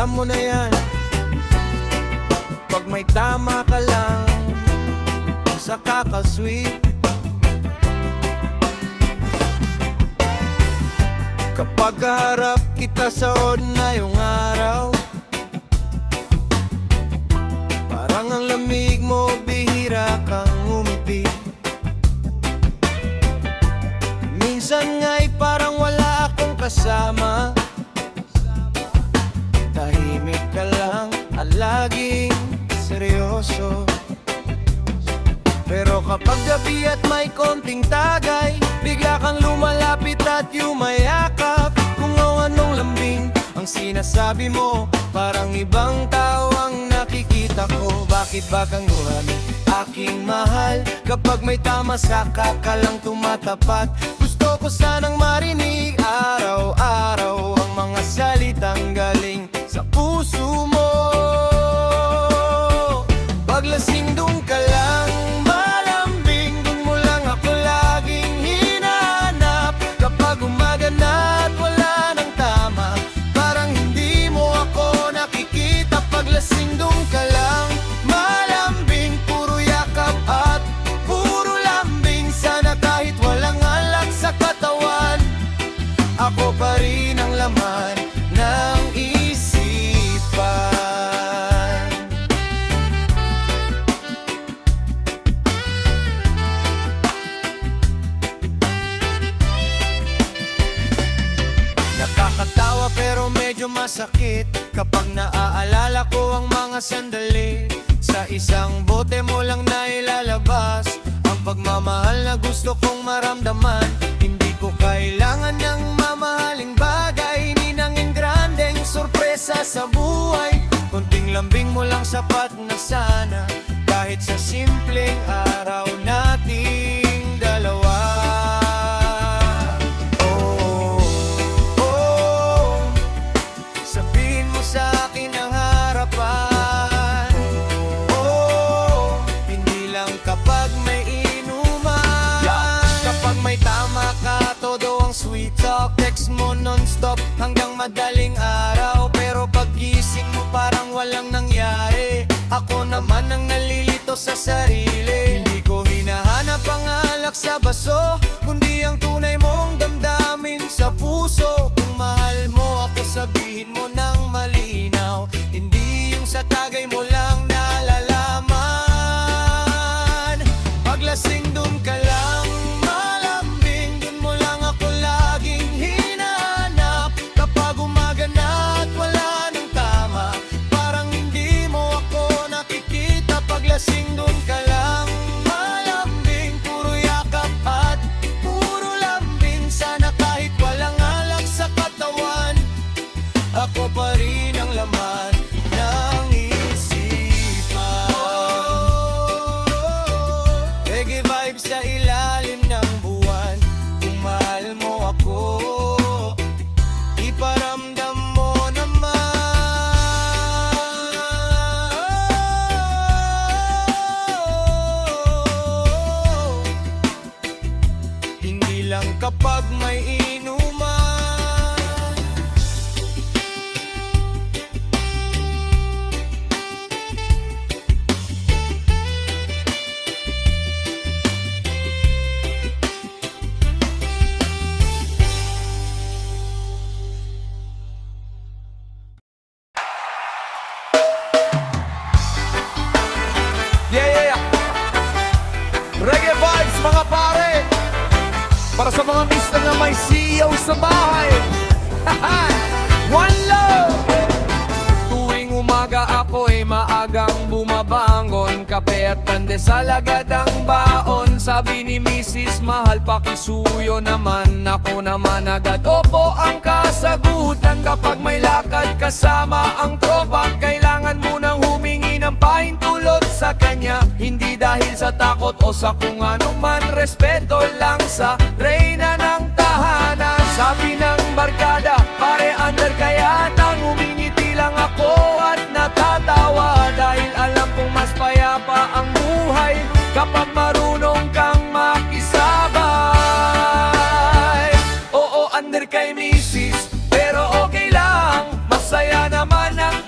alam mo na yan. Pag may tama ka lang sa kakasweet, kapag harap kita sa ordinaryong araw, parang ang lamig mo, bihira kang umiti. Minsan nga'y parang wala akong kasama, tahimik ka lang at laging seryoso. Pero kapag gabi at may konting tagay, bigla kang lumalapit at yumayakap. Kung anong lambing ang sinasabi mo, parang ibang tao ang nakikita ko. Bakit ba kang guhani, aking mahal? Kapag may tama sa kakalang tumatapat, gusto ko sanang marinig araw-araw ang mga salitang galing sa puso mo. Paglasing dun ka lang, malambing, dun mo lang ako laging hinahanap. Kapag umaga na at wala nang tama, parang hindi mo ako nakikita. Paglasing dun ka lang, malambing, puro yakap at puro lambing. Sana kahit walang alak sa katawan, ako pa rin ang laman ng isipan. Nakakatawa pero medyo masakit kapag naaalala ko ang mga sandali. Sa isang bote mo lang na ilalabas ang pagmamahal na gusto kong maramdaman. Hindi ko kailangan ng mamahaling bagay, ninanging grandeng sorpresa sa buhay. Konting lambing mo lang sapat na sana, kahit sa simpleng araw nating dalawa. Oh, oh, sabihin mo sa akin ang harapan. Oh, hindi lang kapag may inuman, kapag may tama ka, todo ang sweet talk. Text mo non-stop hanggang madaling araw, pero paggising mo parang walang nangyari. Ako naman ang nalilito sa sarili. Hindi ko hinahanap ang alak sa baso, kundi ang tunay mong damdamin sa puso. Kung mahal mo ako, sabihin mo ng malinaw, hindi yung sa tagay mo lang nalalaman. Paglasing dun ka lang, malambing, dun mo lang ako laging hinahanap. Kapag umaga na at wala nang tama, parang hindi mo ako nakikita. Paglasing dun ka lang, malambing, puro yakap at puro lambing. Sana kahit walang alak sa katawan, ako pa rin ang laman ng isipan. Reggae vibes sa ilalim ng buwan. Kung mahal mo ako, iparamdam mo naman. Hindi lang kapag may inuman. Yeah. Reggae vibes mga pare, para sa mga mister na may CEO sa bahay. One love. Tuwing umaga ako ay maagang bumabangon, kape at pandesal agad ang baon. Sabi ni Mrs. mahal pakisuyo naman, ako naman agad opo ang kasagutan. Kapag may lakad kasama ang tropa, kailangan mo nang humingi ng pahintulot sa kanya. Hindi dahil sa takot o sa kung ano man, respeto lang sa reyna ng tahanan. Sabi ng barkada, pare under kaya tang humingiti lang ako at natatawa, dahil alam kong mas payapa ang buhay kapag marunong kang makisabay. Oo, under kay Mrs. pero okay lang, masaya naman ang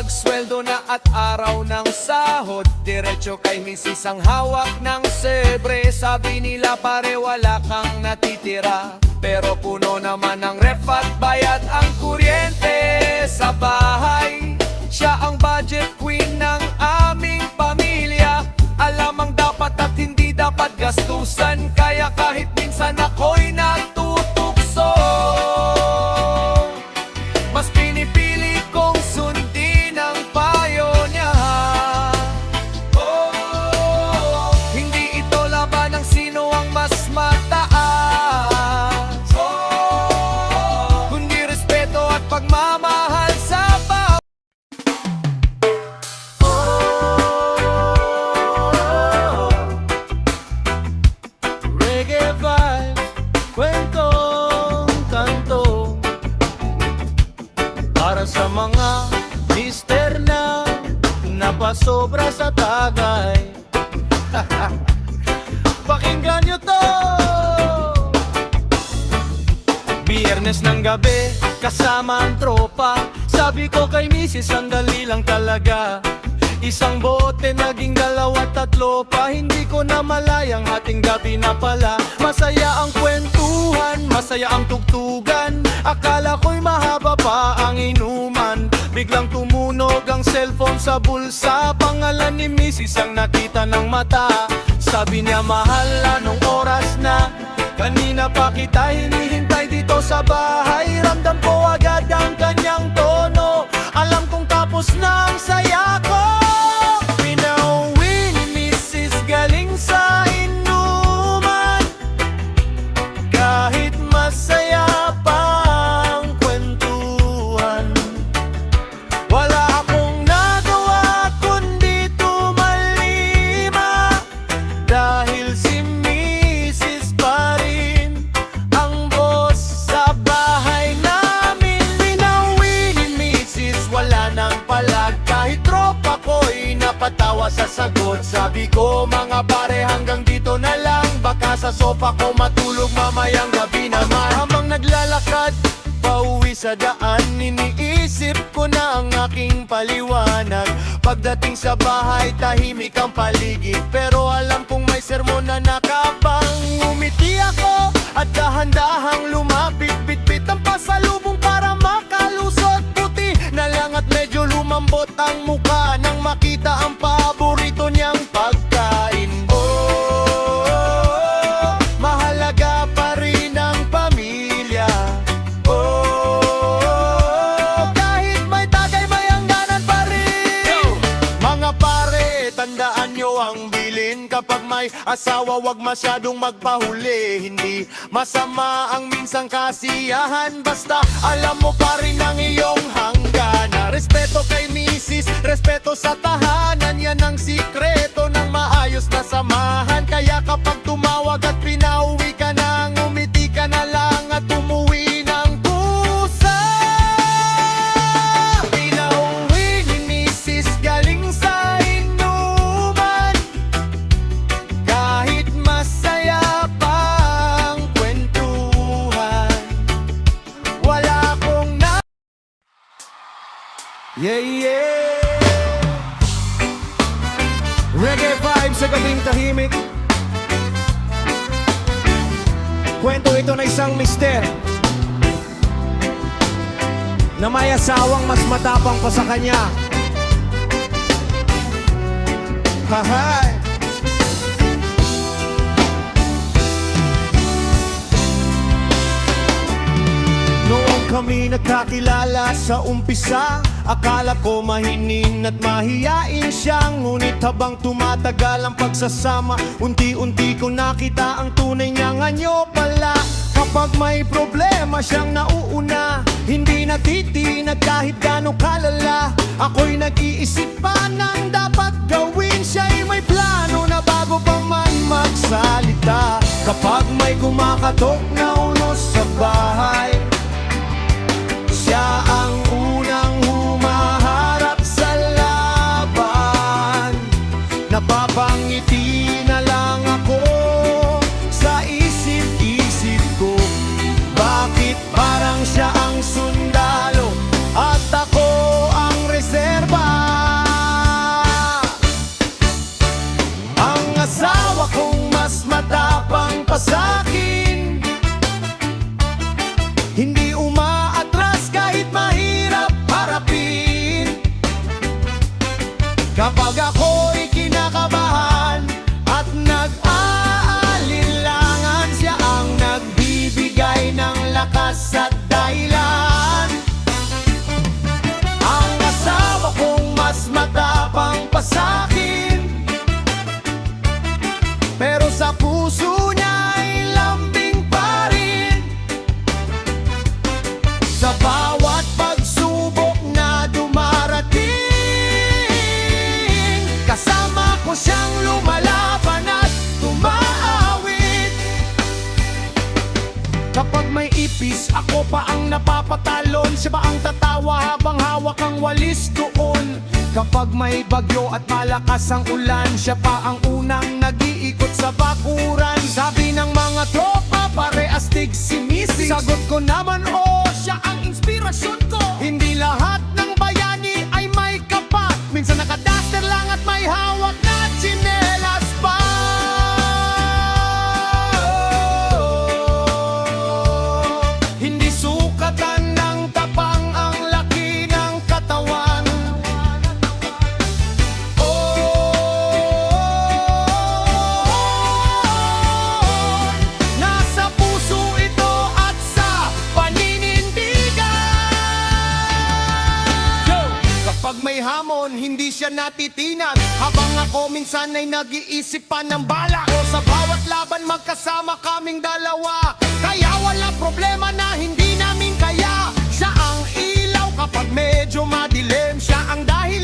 Kapag sweldo na at araw ng sahod, diretso kay misis ang hawak ng sebre. Sabi nila pare wala kang natitira, pero puno naman ang ref at bayad ang kuryente sa bahay. Siya ang budget queen ng aming pamilya. Alam ang dapat at hindi dapat gastusan, kaya kahit minsan ako'y natutokso, mas pinipili kong sundin ang payo niya. Hindi ito laban ng sino ang mas mataas, kundi respeto at pagmamahal sa bawat. Reggae vibe, kwentong kanto para sa mga mister na napasobra sa tagay. Pakinggan nyo to! Biyernes ng gabi, kasama ang tropa. Sabi ko kay misis, sandali lang talaga. Isang bote, naging dalawa, tatlo pa. Hindi ko na malayang hating gabi na pala. Masaya ang kwentuhan, masaya ang tugtugan. Akala ko'y mahaba pa ang inuman. Biglang tumunog ang cellphone sa bulsa. Pangalan ni misis ang nakita ng mata. Sabi niya, mahal, anong oras na? Kanina pa kita hinihintay dito sa bahay. Ramdam ko agad ang kanyang tono. Alam kong tapos na ang saya ko. Pinauwi ni misis galing sa inuman. Kahit masaya pa ang kwentuhan, wala akong nagawa kundi tumalima. Dahil si misis pa rin ang boss sa bahay namin. Pinauwi ni misis, wala nang palag. Kahit tropa ko'y napatawa sa sagot. Sabi ko, mga pare, hanggang dito na lang. Baka sa sofa ko matulog mamayang gabi naman. Habang naglalakad pauwi sa daan, iniisip ko na ang aking paliwanag. Pagdating sa bahay, tahimik ang paligid, pero alam kong may sermon na nakabang. Umiti ako at dahan-dahang lumapit, bitbit ang pasalubong para makalusot. Puti na lang at medyo lumambot ang muka nang makita ang paborito niyang pagkain. Oh, mahalaga pa rin ang pamilya. Oh, kahit may tagay, may hangganan pa rin. Mga pare, tandaan nyo ang bilin. Kapag may asawa, wag masyadong magpahuli. Hindi masama ang minsang kasiyahan, basta alam mo pa rin ang iyong hangganan. Respeto kay misis, respeto sa tahanan. Yan ang sikreto ng maayos na samahan. Kaya kapag tumawag at pinauwi ka na, ngumiti ka na lang at umuwi ng pusa. Pinauwi ni misis galing sa inuman. Kahit masaya pa ang kwentuhan, wala akong na... Yeah, yeah. Reggae vibe sa gabing tahimik. Kwento ito na isang mister na may asawang mas matapang pa sa kanya. Hahay! Noong kami nagkakilala sa umpisa, akala ko mahinin at mahiyain siya. Ngunit habang tumatagal ang pagsasama, unti-unti ko nakita ang tunay niyang anyo pala. Kapag may problema siyang nauuna, hindi natitinag kahit gaano kalala. Ako'y nag-iisip pa ng dapat gawin. Siya'y may plano na bago pa man magsalita. Kapag may kumakatok na unos sa bahay, siya ang unang humaharap sa laban. Napapangiti na lang ako sa isip-isip ko. Bakit parang siya ang sundalo at ako ang reserva? Kapag ako'y kinakabahan at nag-aalinlangan, siya ang nagbibigay ng lakas at dahilan. Ang asawa kong mas matapang pa sa'kin, pero sa puso niya ay lambing pa rin. Sa bawat pagsubok na dumarating, kasama ko siyang lumalaban at tumaawit. Kapag may ipis, ako pa ang napapatalon. Siya ba ang tatawa habang hawak ang walis doon? Kapag may bagyo at malakas ang ulan, siya pa ang unang nag-iikot sa bakuran. Sabi ng mga tropa, pare-astig si Mrs. Sagot ko naman, siya ang inspirasyon ko. Hindi lahat ng bayani ay may kapat. Minsan nakadaster lang at may hawak na tsinelas pa. Hindi sukatan ng tapang ang laki ng katawan. Nasa puso ito at sa paninindigan. Kapag may hamon, hindi siya natitinag, habang ako minsan ay nag-iisip pa ng balak. O sa bawat laban, magkasama kaming dalawa, kaya wala problema na hindi namin kaya. Siya ang ilaw kapag medyo madilim, siya ang dahil